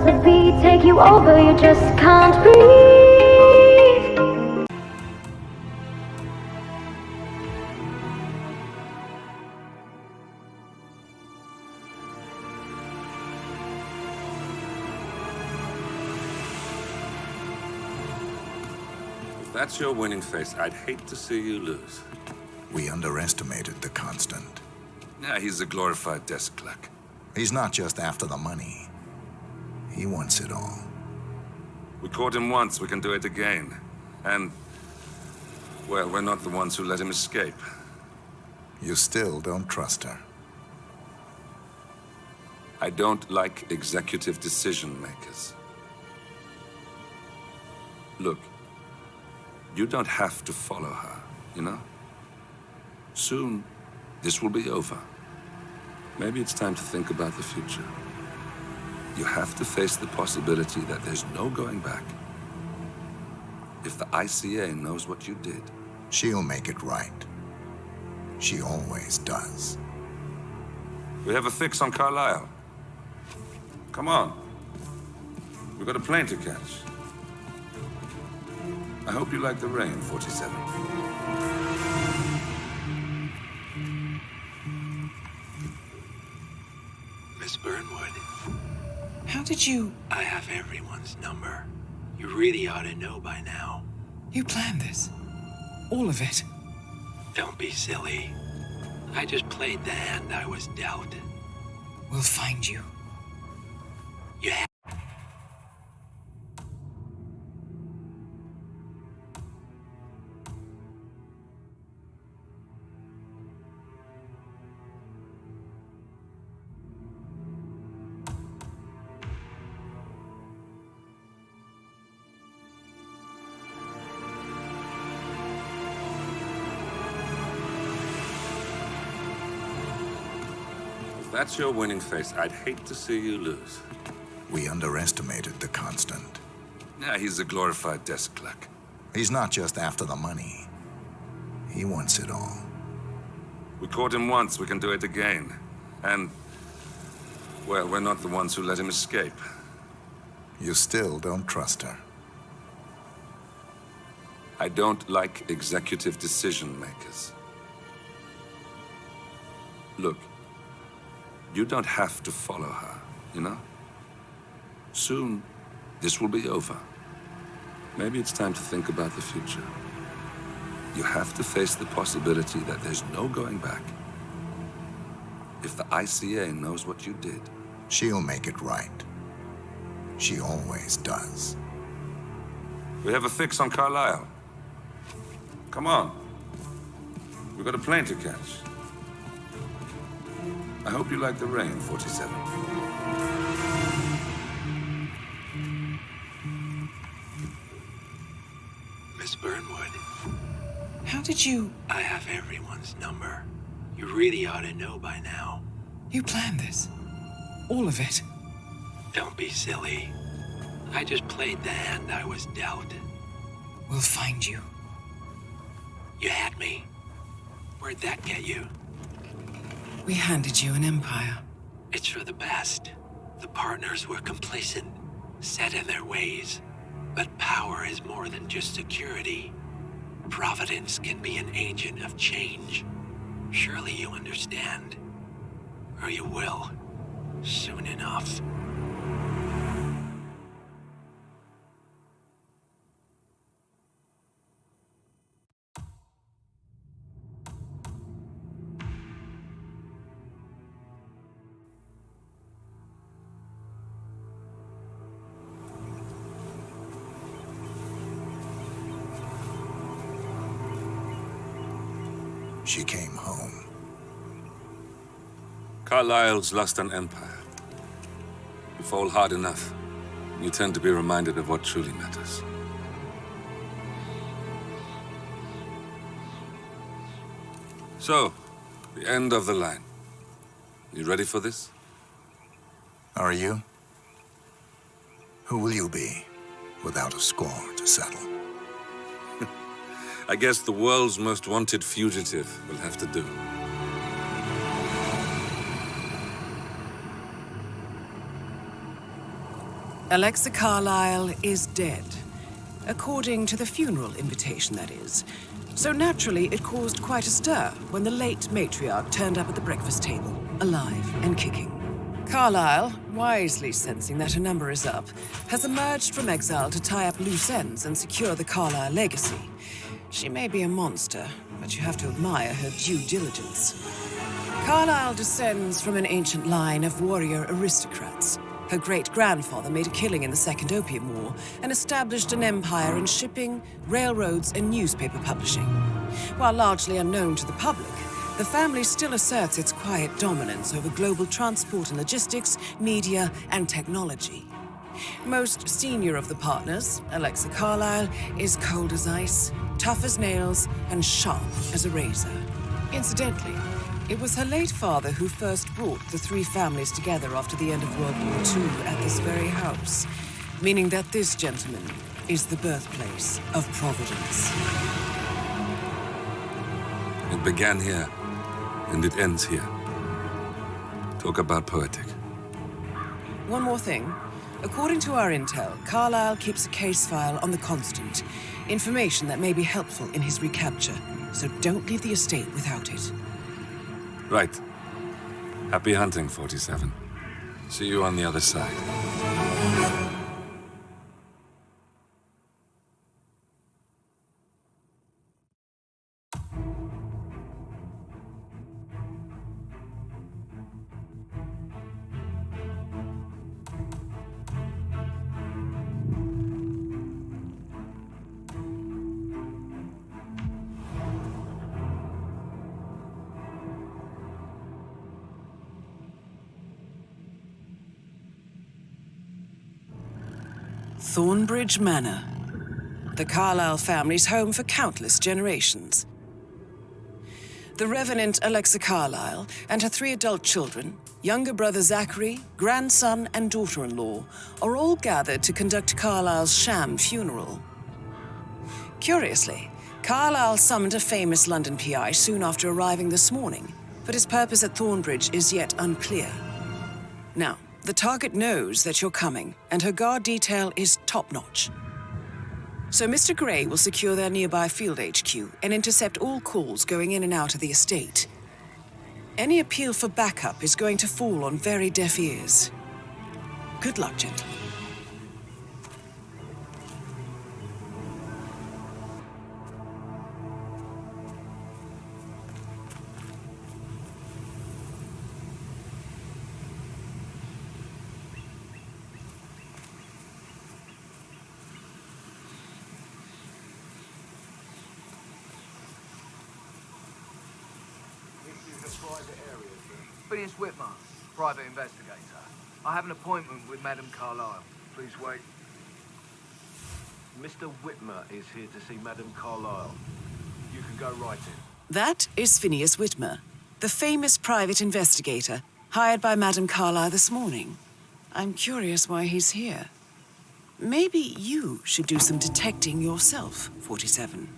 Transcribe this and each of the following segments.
the beat take you over, you just can't breathe. If that's your winning face, I'd hate to see you lose. We underestimated the Constant. Yeah, he's a glorified desk clerk. He's not just after the money. He wants it all. We caught him once, we can do it again. And, well, we're not the ones who let him escape. You still don't trust her. I don't like executive decision makers. Look, you don't have to follow her, you know? Soon, this will be over. Maybe it's time to think about the future. You have to face the possibility that there's no going back. If the ICA knows what you did, She'll make it right. She always does. we have a fix on Carlisle. Come on. We've got a plane to catch. I hope you like the rain, 47. Miss Burnwood, How did you... I have everyone's number. You really ought to know by now. You planned this? All of it? Don't be silly. I just played the hand I was dealt. We'll find you. You ha- If that's your winning face, I'd hate to see you lose. We underestimated the Constant. Yeah, he's a glorified desk clerk. He's not just after the money. He wants it all. We caught him once, we can do it again. And, well, we're not the ones who let him escape. You still don't trust her. I don't like executive decision makers. Look, you don't have to follow her, you know? Soon, this will be over. Maybe it's time to think about the future. You have to face the possibility that there's no going back. If the ICA knows what you did, She'll make it right. She always does. we have a fix on Carlisle. Come on. We've got a plane to catch. I hope you like the rain, 47. Miss Burnwood, How did you... I have everyone's number. You really ought to know by now. You planned this? All of it? Don't be silly. I just played the hand I was dealt. We'll find you. You had me. Where'd that get you? We handed you an empire. It's for the best. The partners were complacent, set in their ways. But power is more than just security. Providence can be an agent of change. Surely you understand. Or you will. Soon enough. She came home. Carlisle's lost an empire. You fall hard enough, you tend to be reminded of what truly matters. So, the end of the line. You ready for this? Are you? Who will you be without a score to settle? I guess the world's most wanted fugitive will have to do. Alexa Carlyle is dead. According to the funeral invitation, that is. So naturally, it caused quite a stir when the late matriarch turned up at the breakfast table, alive and kicking. Carlyle, wisely sensing that her number is up, has emerged from exile to tie up loose ends and secure the Carlyle legacy. She may be a monster, but you have to admire her due diligence. Carlyle descends from an ancient line of warrior aristocrats. Her great-grandfather made a killing in the Second Opium War and established an empire in shipping, railroads, and newspaper publishing. While largely unknown to the public, the family still asserts its quiet dominance over global transport and logistics, media, and technology. Most senior of the partners, Alexa Carlyle, is cold as ice, tough as nails, and sharp as a razor. Incidentally, it was her late father who first brought the three families together after the end of World War II at this very house, meaning that this gentleman is the birthplace of Providence. It began here, and it ends here. Talk about poetic. One more thing. According to our intel, Carlyle keeps a case file on the Constant, information that may be helpful in his recapture, so don't leave the estate without it. Right. Happy hunting, 47. See you on the other side. Thornbridge Manor. The Carlyle family's home for countless generations. The Revenant Alexa Carlyle and her 3 adult children, younger brother Zachary, grandson, and daughter-in-law, are all gathered to conduct Carlyle's sham funeral. Curiously, Carlyle summoned a famous London PI soon after arriving this morning, but his purpose at Thornbridge is yet unclear. Now, the target knows that you're coming, and her guard detail is top-notch. So Mr. Gray will secure their nearby field HQ and intercept all calls going in and out of the estate. Any appeal for backup is going to fall on very deaf ears. Good luck, gentlemen. Phineas Whitmer, private investigator. I have an appointment with Madame Carlyle. Please wait. Mr. Whitmer is here to see Madame Carlyle. You can go right in. That is Phineas Whitmer, the famous private investigator hired by Madame Carlyle this morning. I'm curious why he's here. Maybe you should do some detecting yourself, 47.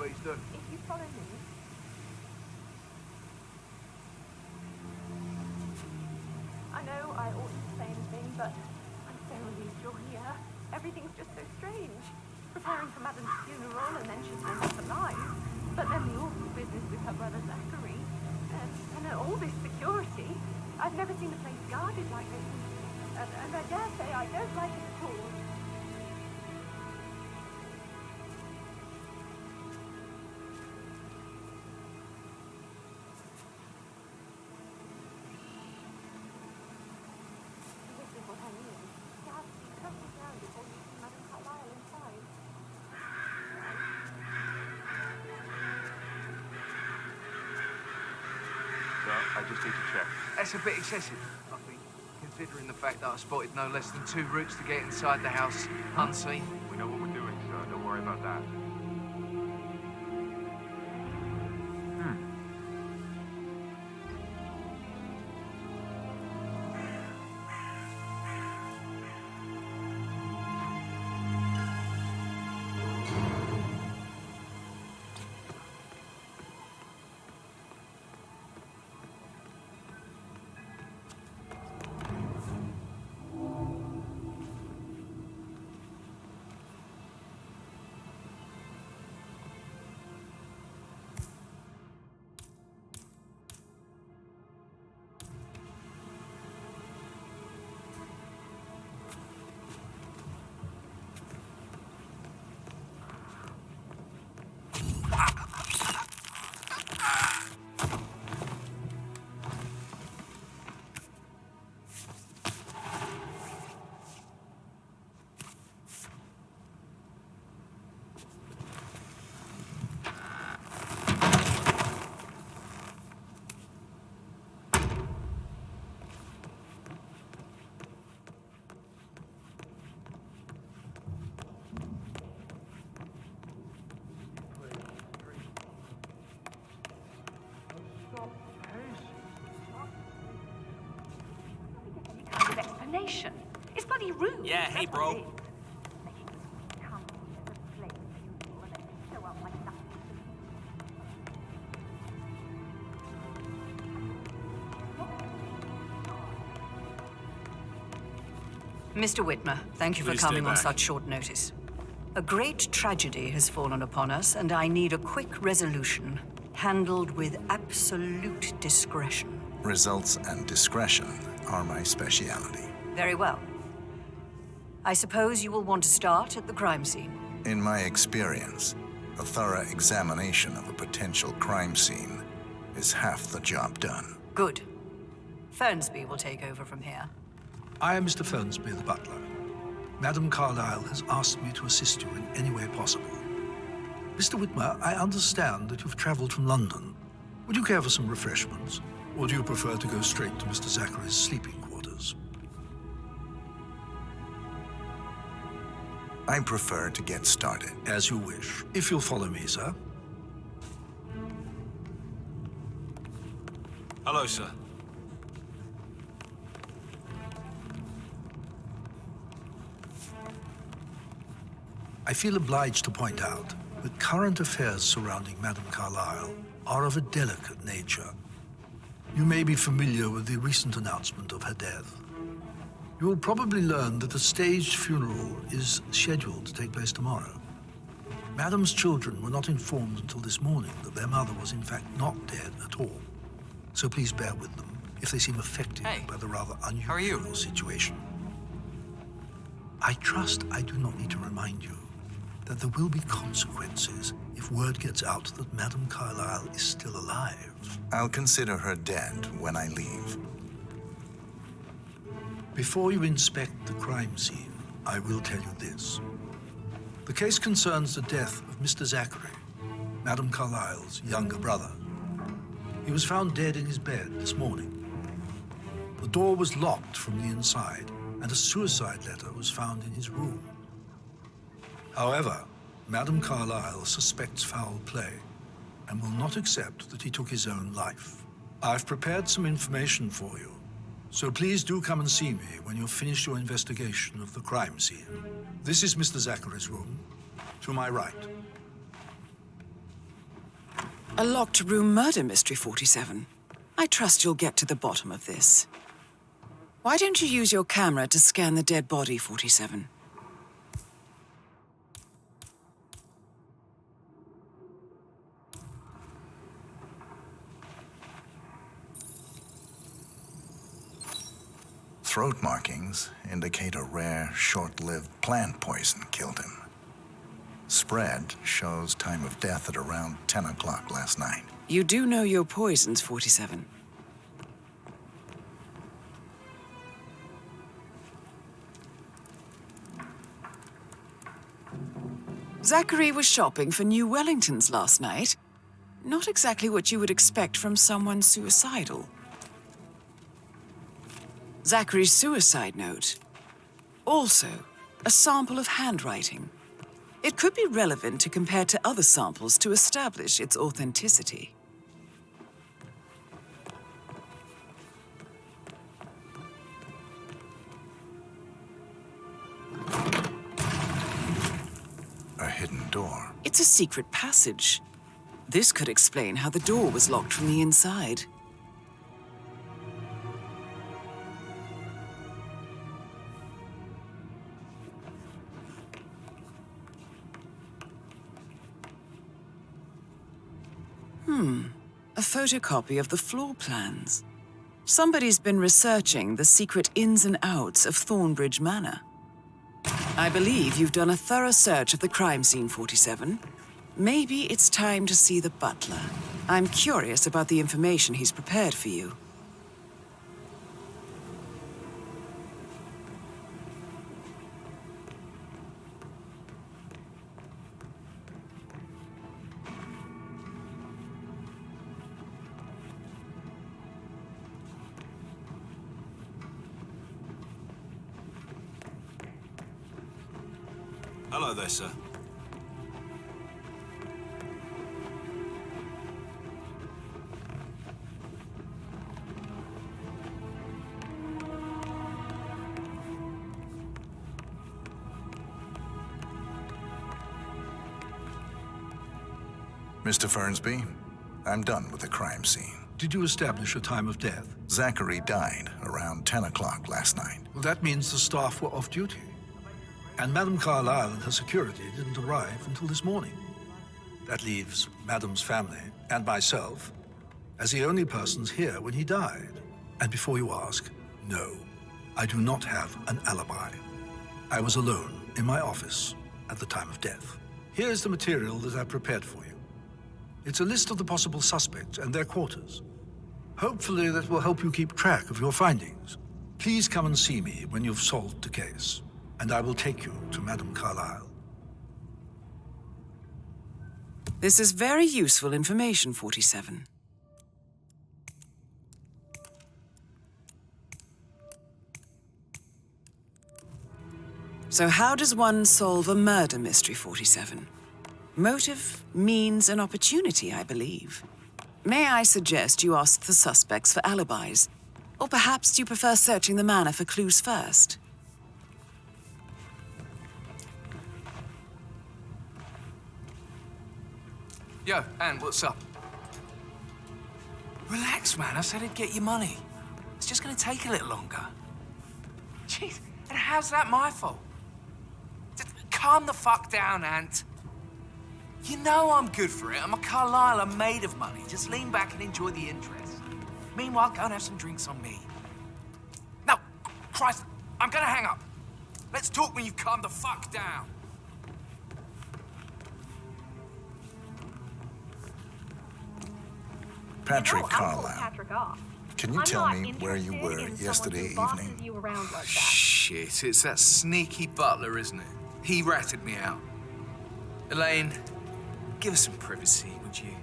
Please do. If you follow me. I know I oughtn't say anything, but I'm so relieved you're here. Everything's just so strange. Preparing for Madame's funeral, and then she turns up alive. But then the awful business with her brother Zachary. And all this security. I've never seen a place guarded like this. And I dare say I don't like it at all. That's a bit excessive, I think, considering the fact that I spotted no less than 2 routes to get inside the house unseen. We know what we're doing, sir. Don't worry about that. Kind of explanation. It's bloody rude. Yeah, hey, That's bro. what it is. Come to the slave funeral and then show up like nothing. Mr. Whitmer, thank you for Please stay coming on back. such short notice. A great tragedy has fallen upon us, and I need a quick resolution, handled with absolute discretion. Results and discretion are my speciality. Very well. I suppose you will want to start at the crime scene. In my experience, a thorough examination of a potential crime scene is half the job done. Good. Fernsby will take over from here. I am Mr. Fernsby, the butler. Madam Carlyle has asked me to assist you in any way possible. Mr. Whitmer, I understand that you've traveled from London. Would you care for some refreshments? Or do you prefer to go straight to Mr. Zachary's sleeping quarters? I prefer to get started. As you wish. If you'll follow me, sir. Hello, sir. I feel obliged to point out that current affairs surrounding Madame Carlyle are of a delicate nature. You may be familiar with the recent announcement of her death. You will probably learn that a staged funeral is scheduled to take place tomorrow. Madame's children were not informed until this morning that their mother was in fact not dead at all. So please bear with them if they seem affected by the rather unusual situation. I trust I do not need to remind you that there will be consequences if word gets out that Madame Carlyle is still alive. I'll consider her dead when I leave. Before you inspect the crime scene, I will tell you this. The case concerns the death of Mr. Zachary, Madame Carlyle's younger brother. He was found dead in his bed this morning. The door was locked from the inside, and a suicide letter was found in his room. However, Madame Carlyle suspects foul play and will not accept that he took his own life. I've prepared some information for you, so please do come and see me when you've finished your investigation of the crime scene. This is Mr. Zachary's room, to my right. A locked room murder mystery, 47. I trust you'll get to the bottom of this. Why don't you use your camera to scan the dead body, 47? Throat markings indicate a rare, short-lived plant poison killed him. Spread shows time of death at around 10 o'clock last night. You do know your poisons, 47. Zachary was shopping for new Wellingtons last night. Not exactly what you would expect from someone suicidal. Zachary's suicide note. Also, a sample of handwriting. It could be relevant to compare to other samples to establish its authenticity. A hidden door. It's a secret passage. This could explain how the door was locked from the inside. A photocopy of the floor plans. Somebody's been researching the secret ins and outs of Thornbridge Manor. I believe you've done a thorough search of the crime scene, 47. Maybe it's time to see the butler. I'm curious about the information he's prepared for you. Hello there, sir. Mr. Fernsby, I'm done with the crime scene. Did you establish a time of death? Zachary died around 10 o'clock last night. Well, that means the staff were off duty. And Madame Carlyle and her security didn't arrive until this morning. That leaves Madame's family and myself as the only persons here when he died. And before you ask, no, I do not have an alibi. I was alone in my office at the time of death. Here's the material that I prepared for you. It's a list of the possible suspects and their quarters. Hopefully that will help you keep track of your findings. Please come and see me when you've solved the case, and I will take you to Madame Carlyle. This is very useful information, 47. So how does one solve a murder mystery, 47? Motive, means, and opportunity, I believe. May I suggest you ask the suspects for alibis? Or perhaps you prefer searching the manor for clues first? Yo, Anne, what's up? Relax, man. I said I'd get you money. It's just gonna take a little longer. Jeez, and how's that my fault? Calm the fuck down, Ant. You know I'm good for it. I'm a Carlyle. I'm made of money. Just lean back and enjoy the interest. Meanwhile, go and have some drinks on me. No, Christ, I'm gonna hang up. Let's talk when you've calmed the fuck down. Patrick I'll pull Carlyle, Patrick off. can you I'm tell not me where you interested were in someone yesterday who bosses evening? you around like that. Shit, it's that sneaky butler, isn't it? He ratted me out. Elaine, give us some privacy, would you?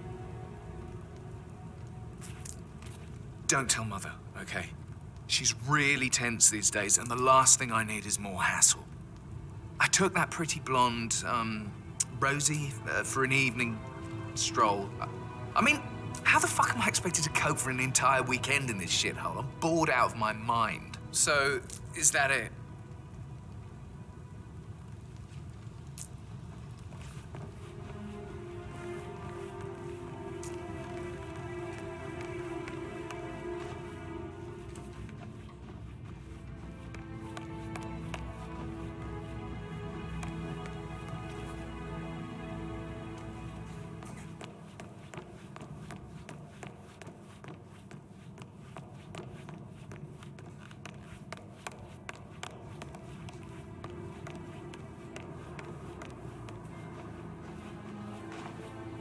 Don't tell Mother, okay? She's really tense these days, and the last thing I need is more hassle. I took that pretty blonde, Rosie, for an evening stroll. I mean, how the fuck am I expected to cope for an entire weekend in this shithole? I'm bored out of my mind. So, is that it?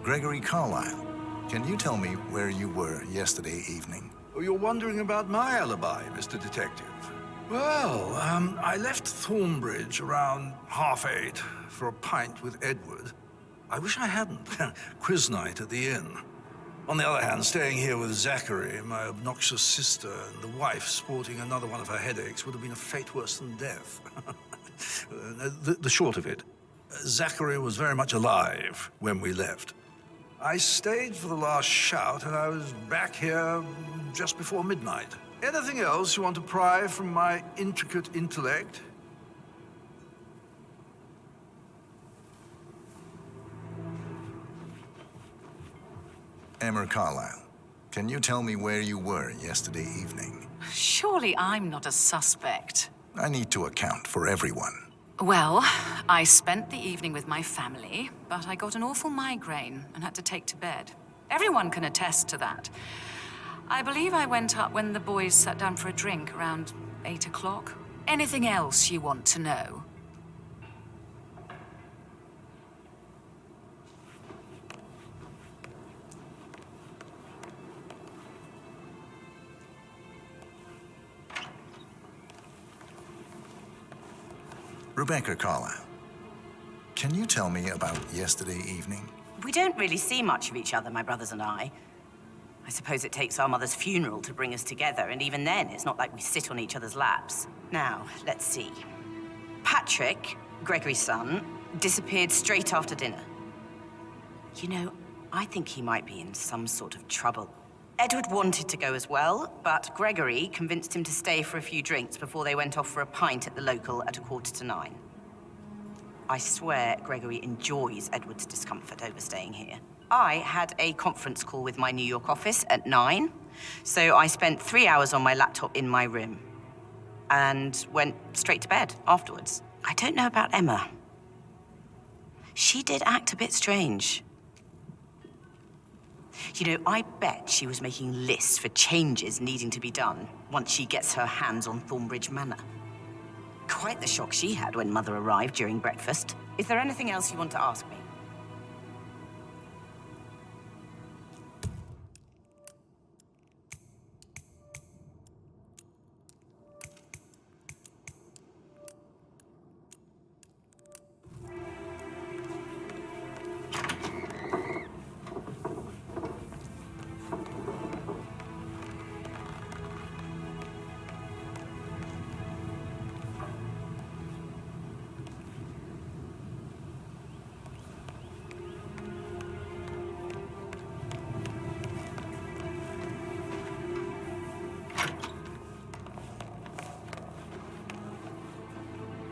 Gregory Carlyle, can you tell me where you were yesterday evening? Oh, you're wondering about my alibi, Mr. Detective. Well, I left Thornbridge around 8:30 for a pint with Edward. I wish I hadn't. Quiz night at the inn. On the other hand, staying here with Zachary, my obnoxious sister, and the wife sporting another one of her headaches would have been a fate worse than death. The short of it, Zachary was very much alive when we left. I stayed for the last shout, and I was back here just before midnight. Anything else you want to pry from my intricate intellect? Emma Carlyle, can you tell me where you were yesterday evening? Surely I'm not a suspect. I need to account for everyone. Well, I spent the evening with my family, but I got an awful migraine and had to take to bed. Everyone can attest to that. I believe I went up when the boys sat down for a drink around 8 o'clock. Anything else you want to know? Rebecca Carlyle, can you tell me about yesterday evening? We don't really see much of each other, my brothers and I. I suppose it takes our mother's funeral to bring us together, and even then, it's not like we sit on each other's laps. Now, let's see. Patrick, Gregory's son, disappeared straight after dinner. You know, I think he might be in some sort of trouble. Edward wanted to go as well, but Gregory convinced him to stay for a few drinks before they went off for a pint at the local at 9:15. I swear Gregory enjoys Edward's discomfort over staying here. I had a conference call with my New York office at 9, so I spent 3 hours on my laptop in my room and went straight to bed afterwards. I don't know about Emma. She did act a bit strange. You know, I bet she was making lists for changes needing to be done once she gets her hands on Thornbridge Manor. Quite the shock she had when Mother arrived during breakfast. Is there anything else you want to ask me?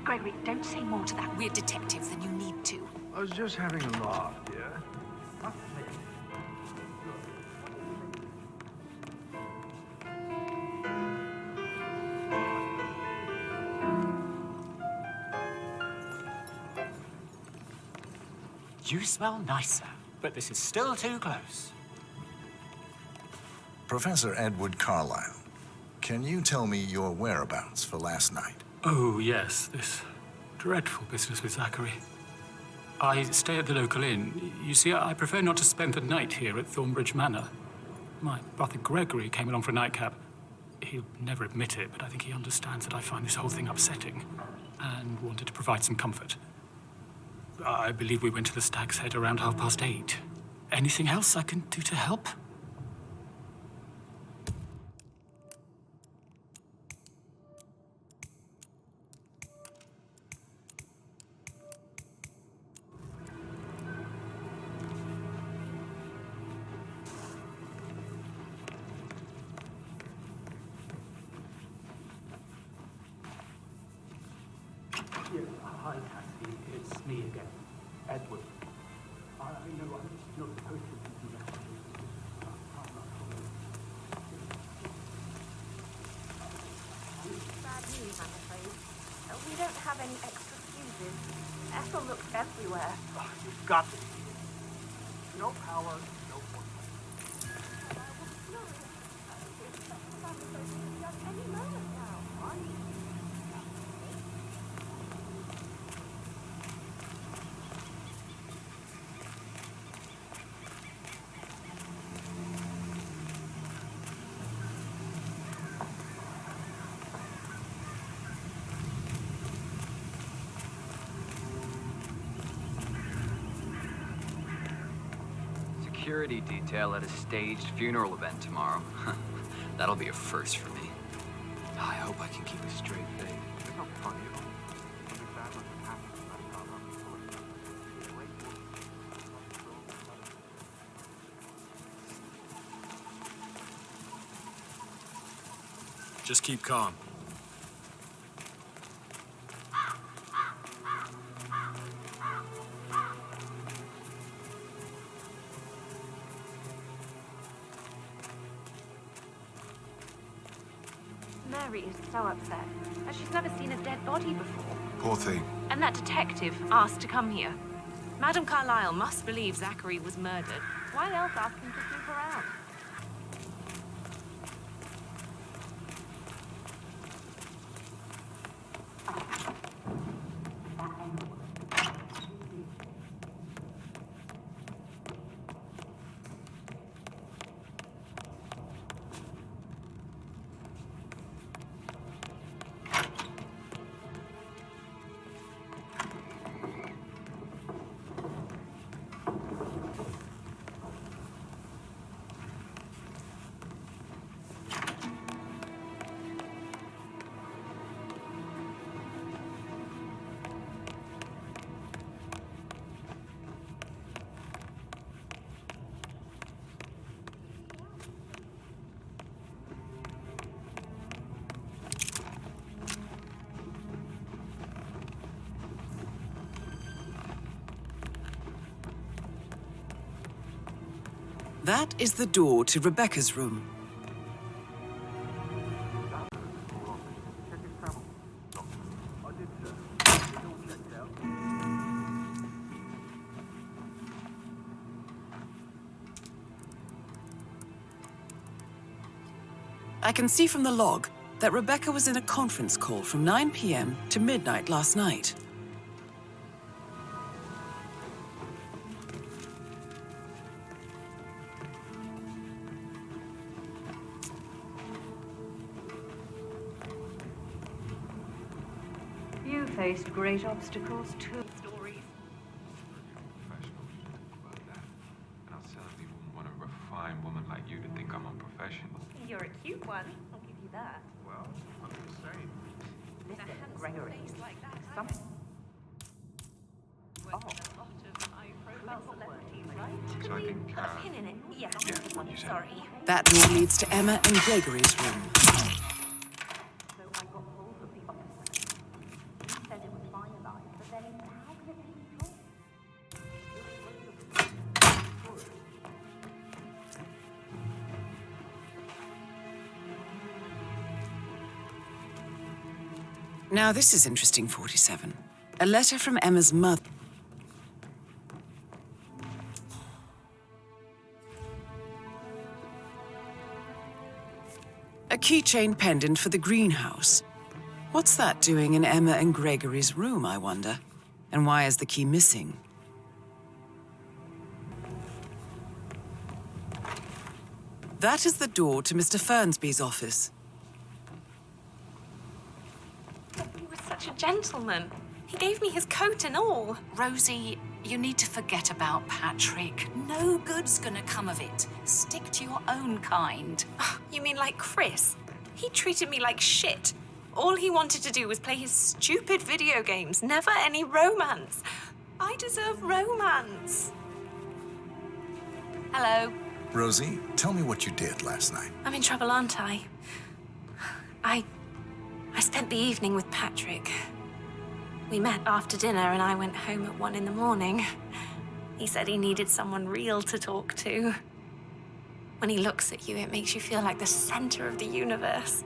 Gregory, don't say more to that weird detective than you need to. I was just having a laugh, dear. You smell nicer, but this is still too close. Professor Edward Carlyle, can you tell me your whereabouts for last night? Oh, yes, this dreadful business with Zachary. I stay at the local inn. You see, I prefer not to spend the night here at Thornbridge Manor. My brother Gregory came along for a nightcap. He'll never admit it, but I think he understands that I find this whole thing upsetting and wanted to provide some comfort. I believe we went to the Stag's Head around 8:30. Anything else I can do to help? Hi, Cassie. It's me again. Edward. I know I'm not supposed to do that. Bad news, I'm afraid. We don't have any extra fuses. Ethel looks everywhere. Oh, you've got to. No power, no point. Any moment now, right? security detail at a staged funeral event tomorrow. That'll be a first for me. I hope I can keep a straight face. It's not funny at all. Something bad must have happened to Madame Carlisle before. It's a great woman. Just keep calm. Mary is so upset, as she's never seen a dead body before. Poor thing. And that detective asked to come here. Madame Carlisle must believe Zachary was murdered. Why else ask him to snoop around? That is the door to Rebecca's room. I can see from the log that Rebecca was in a conference call from 9 p.m. to midnight last night. You faced great obstacles too. Professional about that. And I certainly wouldn't want a refined woman like you to think I'm unprofessional. You're a cute one. I'll give you that. Well, I'm just saying. Listen, Gregory. Some... Oh. So I think, Pin in it. Yeah. yeah, what you said. Sorry. That door leads to Emma and Gregory's room. So I got hold of the officer. He said it was finalized, but then how could it be wrong? Now this is interesting, 47. A letter from Emma's mother. A keychain pendant for the greenhouse. What's that doing in Emma and Gregory's room, I wonder? And why is the key missing? That is the door to Mr. Fernsby's office. He was such a gentleman. He gave me his coat and all. Rosie, you need to forget about Patrick. No good's gonna come of it. Stick to your own kind. You mean like Chris? He treated me like shit. All he wanted to do was play his stupid video games, never any romance. I deserve romance. Hello. Rosie, tell me what you did last night. I'm in trouble, aren't I? I spent the evening with Patrick. We met after dinner and I went home at 1 in the morning. He said he needed someone real to talk to. When he looks at you, it makes you feel like the center of the universe.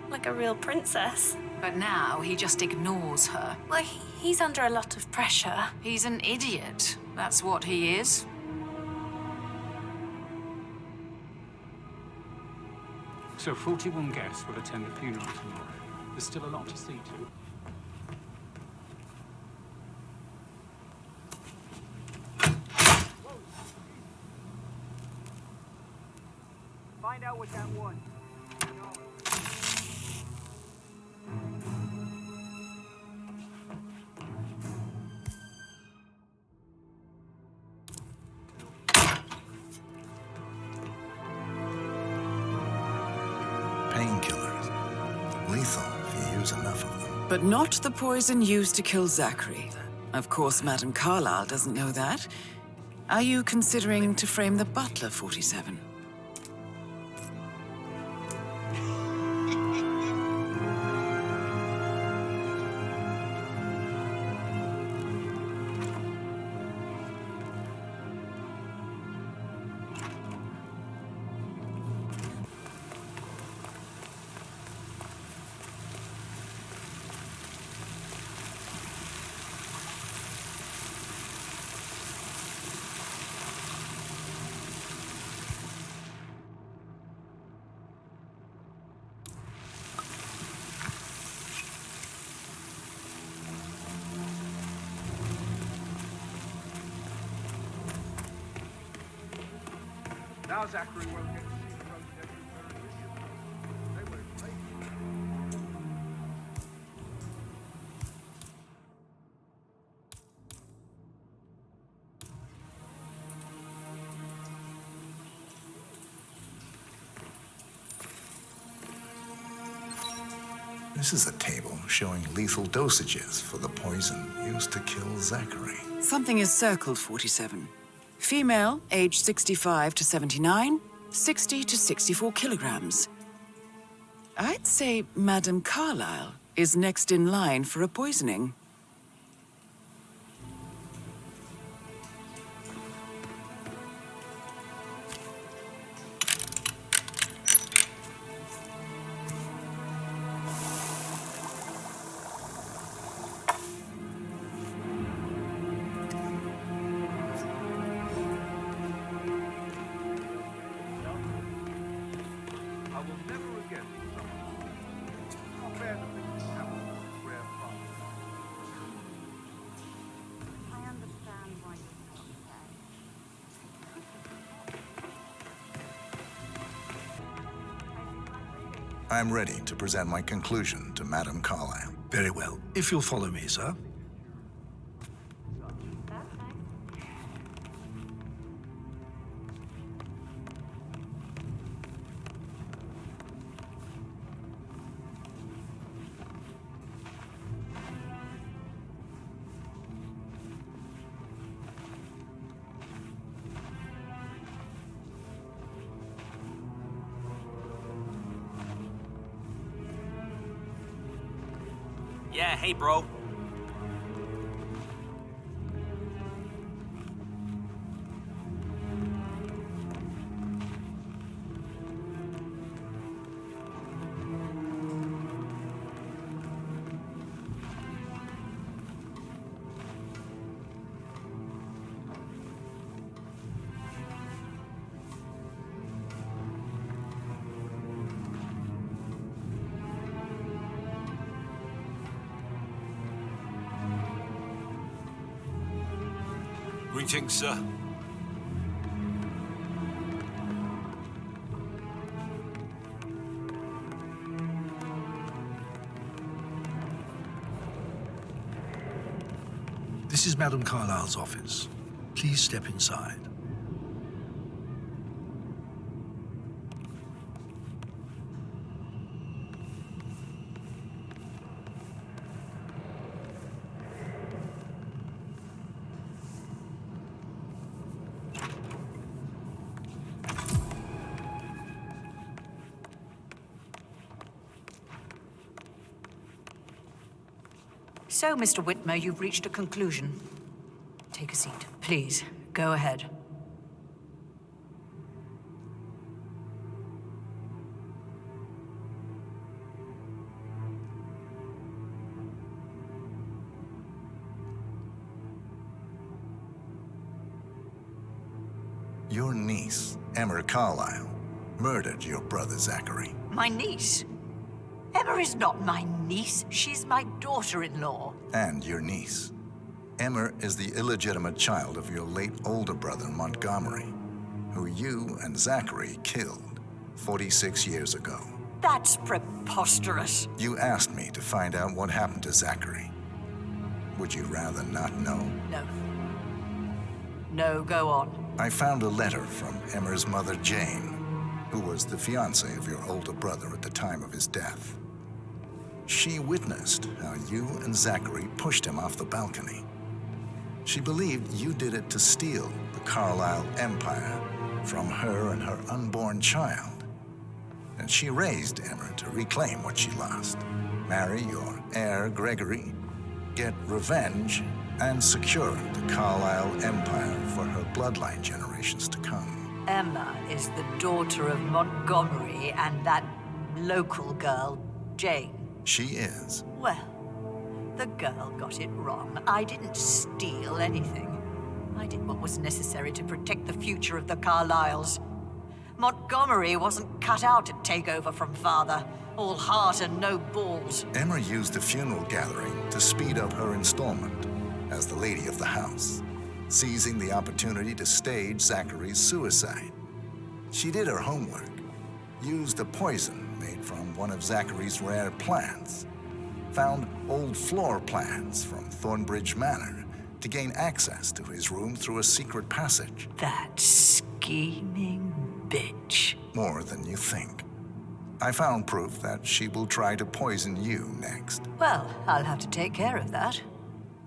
Like a real princess. But now he just ignores her. Well, he's under a lot of pressure. He's an idiot. That's what he is. So 41 guests will attend the funeral tomorrow. There's still a lot to see to. Find out what that was. lethal if you use enough of them. But not the poison used to kill Zachary. Of course, Madame Carlyle doesn't know that. Are you considering to frame the butler, 47? Now Zachary won't get to see the road everywhere. They won't take This is a table showing lethal dosages for the poison used to kill Zachary. Something is circled, 47. Female, age 65 to 79, 60 to 64 kilograms. I'd say Madame Carlyle is next in line for a poisoning. I'm ready to present my conclusion to Madame Carlyle. Very well. If you'll follow me, sir. Yeah, hey, bro. Greetings, sir. This is Madame Carlyle's office. Please step inside. So, Mr. Whitmer, you've reached a conclusion. Take a seat. Please, go ahead. Your niece, Emma Carlyle, murdered your brother Zachary. My niece? Emma is not my niece. She's my daughter-in-law. And your niece. Emma is the illegitimate child of your late older brother, Montgomery, who you and Zachary killed 46 years ago. That's preposterous. You asked me to find out what happened to Zachary. Would you rather not know? No. No, go on. I found a letter from Emma's mother, Jane, who was the fiancée of your older brother at the time of his death. She witnessed how you and Zachary pushed him off the balcony. She believed you did it to steal the Carlisle empire from her and her unborn child. And she raised Emma to reclaim what she lost. Marry your heir, Gregory, get revenge, and secure the Carlisle empire for her bloodline generations to come. Emma is the daughter of Montgomery and that local girl, Jane. She is. Well, the girl got it wrong. I didn't steal anything. I did what was necessary to protect the future of the Carlyles. Montgomery wasn't cut out to take over from father. All heart and no balls. Emma used the funeral gathering to speed up her installment as the lady of the house, seizing the opportunity to stage Zachary's suicide. She did her homework, used a poison made from one of Zachary's rare plants, found old floor plans from Thornbridge Manor to gain access to his room through a secret passage. That scheming bitch. More than you think. I found proof that she will try to poison you next. Well, I'll have to take care of that.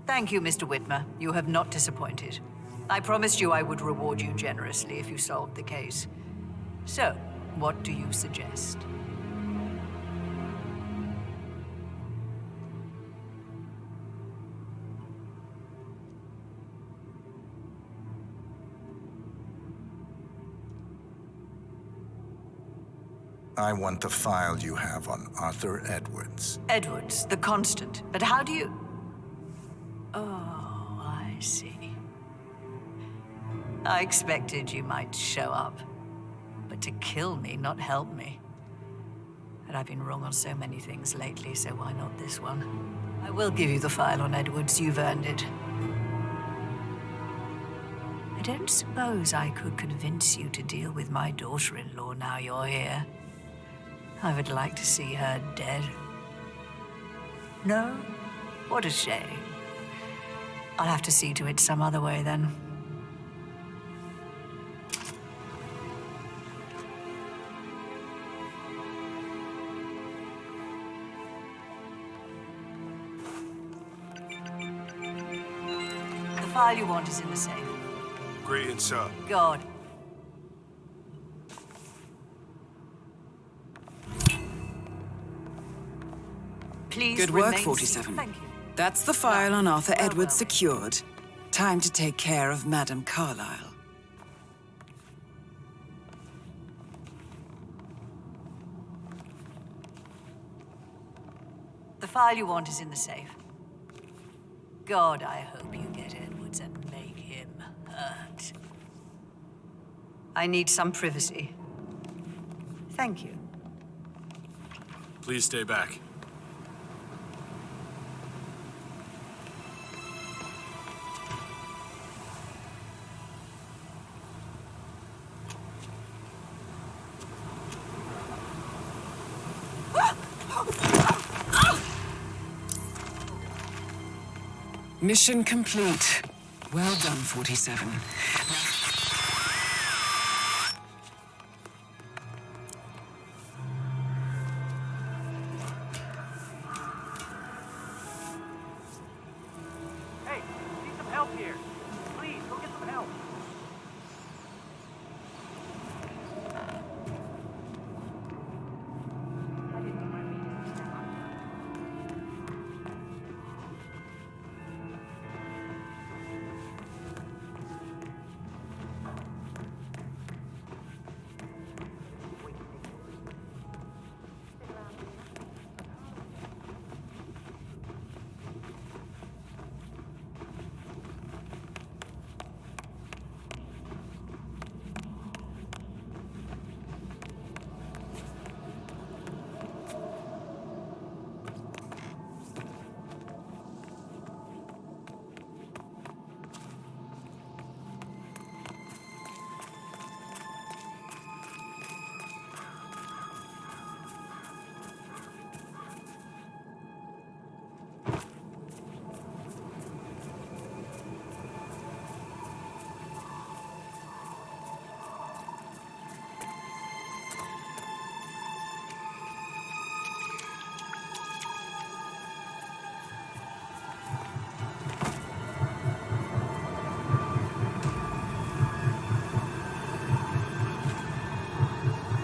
Thank you, Mr. Whitmer. You have not disappointed. I promised you I would reward you generously if you solved the case. So, what do you suggest? I want the file you have on Arthur Edwards. Edwards, the Constant. But how do you... Oh, I see. I expected you might show up. But to kill me, not help me. And I've been wrong on so many things lately, so why not this one? I will give you the file on Edwards. You've earned it. I don't suppose I could convince you to deal with my daughter-in-law now you're here. I would like to see her dead. No? What a shame. I'll have to see to it some other way then. The file you want is in the safe. Greetings, sir. God. Please Good work, remain 47. seated. Thank you. That's the file on Arthur Edwards secured. Time to take care of Madame Carlisle. The file you want is in the safe. God, I hope you get Edwards and make him hurt. I need some privacy. Thank you. Please stay back. Mission complete. Well done, 47. Hey, need some help here. Please, go get some help.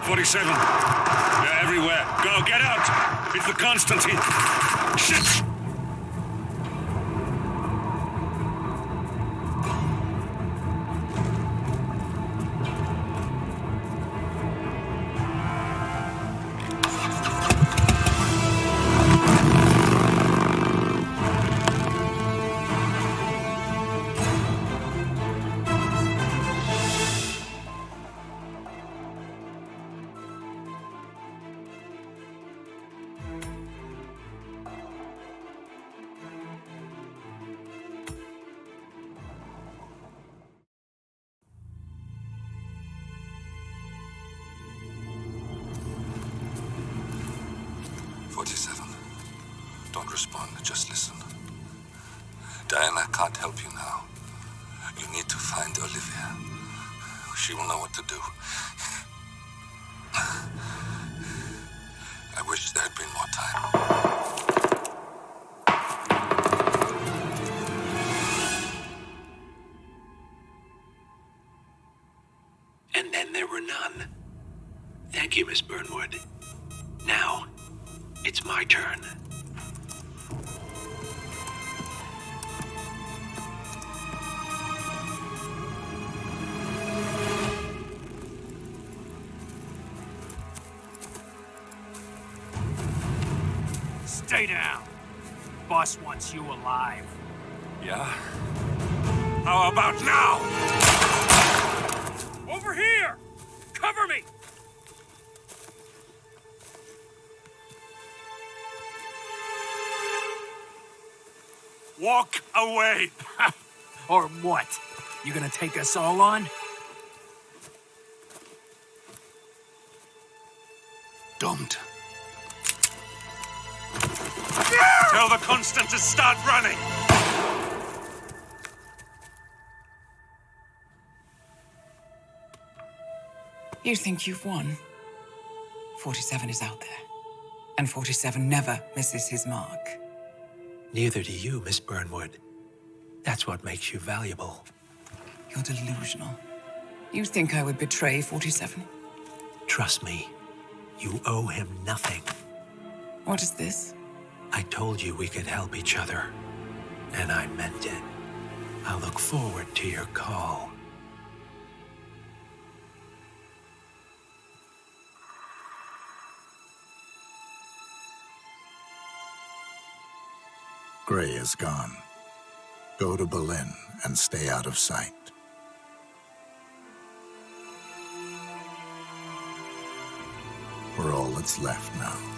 47. They're everywhere. Go, get out! It's the Constantine. Shit! Don't respond, just listen. Diana can't help you now. You need to find Olivia. She will know what to do. I wish there had been more time. And then there were none. Thank you, Miss Burnwood. Now, it's my turn. Stay down. Boss wants you alive. Yeah? How about now? Over here! Cover me! Walk away! Or what? You gonna take us all on? Don't. Tell the Constant to start running! You think you've won? 47 is out there. And 47 never misses his mark. Neither do you, Miss Burnwood. That's what makes you valuable. You're delusional. You think I would betray 47? Trust me, you owe him nothing. What is this? I told you we could help each other, and I meant it. I look forward to your call. Gray is gone. Go to Berlin and stay out of sight. We're all that's left now.